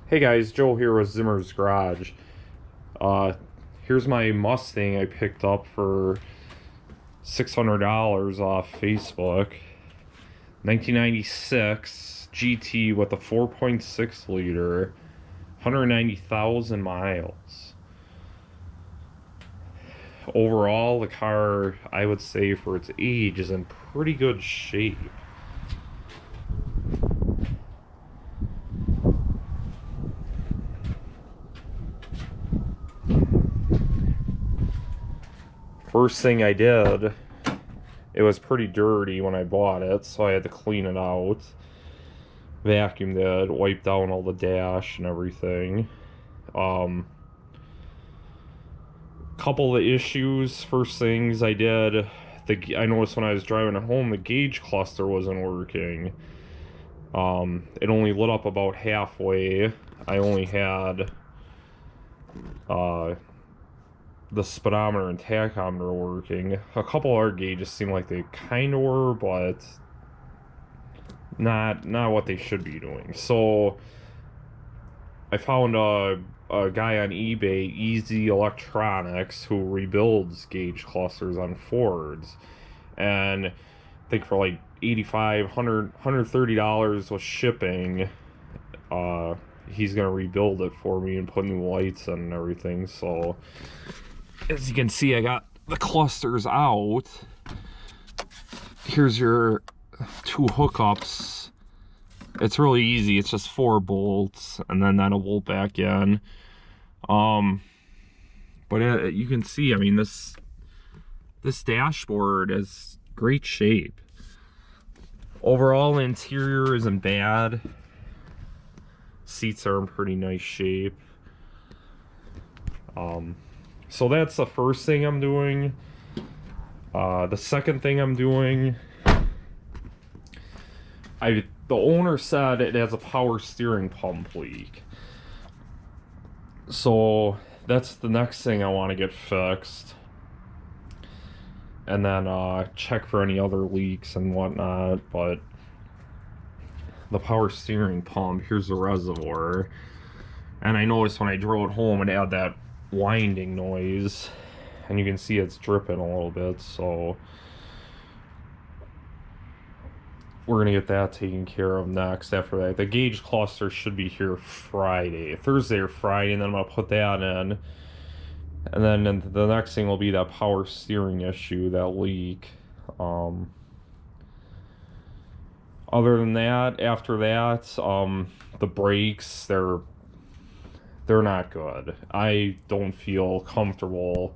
Hey guys, Joe here with Zimmer's Garage. Uh, Here's my Mustang I picked up for $600 off Facebook. 1996 GT with a 4.6 liter, 190,000 miles. Overall, the car, I would say for its age, is in pretty good shape. First thing I did, it was pretty dirty when I bought it, so I had to clean it out. Vacuumed it, wiped down all the dash and everything. Couple of issues. First things I did, I noticed when I was driving it home, the gauge cluster wasn't working. It only lit up about halfway. I only had the speedometer and tachometer working. A couple other gauges seemed like they kind of were, but not what they should be doing. So I found a guy on eBay, Easy Electronics, who rebuilds gauge clusters on Fords, and I think for like $85, $130 with shipping, he's gonna rebuild it for me and put new lights in and everything. So as you can see, I got the clusters out. Here's your two hookups. It's really easy. It's just 4 bolts, and then that'll bolt back in. But you can see, I mean, this dashboard is great shape. Overall, the interior isn't bad. Seats are in pretty nice shape. So that's the first thing I'm doing. The second thing I'm doing, the owner said it has a power steering pump leak. So that's the next thing I want to get fixed. And then check for any other leaks and whatnot. But the power steering pump, here's the reservoir. And I noticed when I drove it home, it had that winding noise. And you can see it's dripping a little bit, so we're gonna get that taken care of next. After that, the gauge cluster should be here Thursday or Friday, and then I'm gonna put that in. And then the next thing will be that power steering issue, that leak. Other than that, after that, the brakes, they're not good. I don't feel comfortable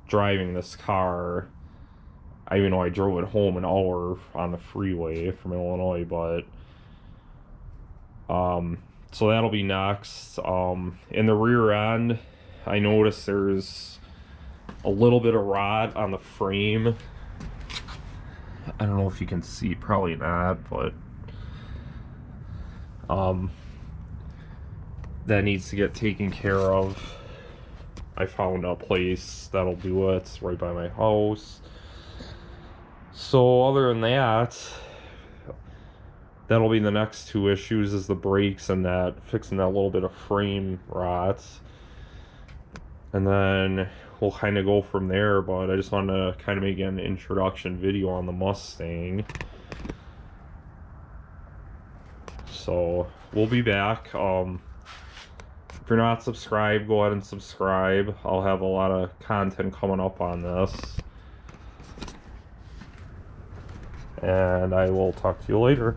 driving this car. I even know I drove it home an hour on the freeway from Illinois, but so that'll be next. In the rear end, I noticed there's a little bit of rot on the frame. I don't know if you can see, probably not, but that needs to get taken care of. I found a place that'll do it. It's right by my house. So other than that, that'll be the next two issues, is the brakes and that, fixing that little bit of frame rot. And then we'll kind of go from there, but I just wanted to kind of make an introduction video on the Mustang. So we'll be back. If you're not subscribed, go ahead and subscribe. I'll have a lot of content coming up on this. And I will talk to you later.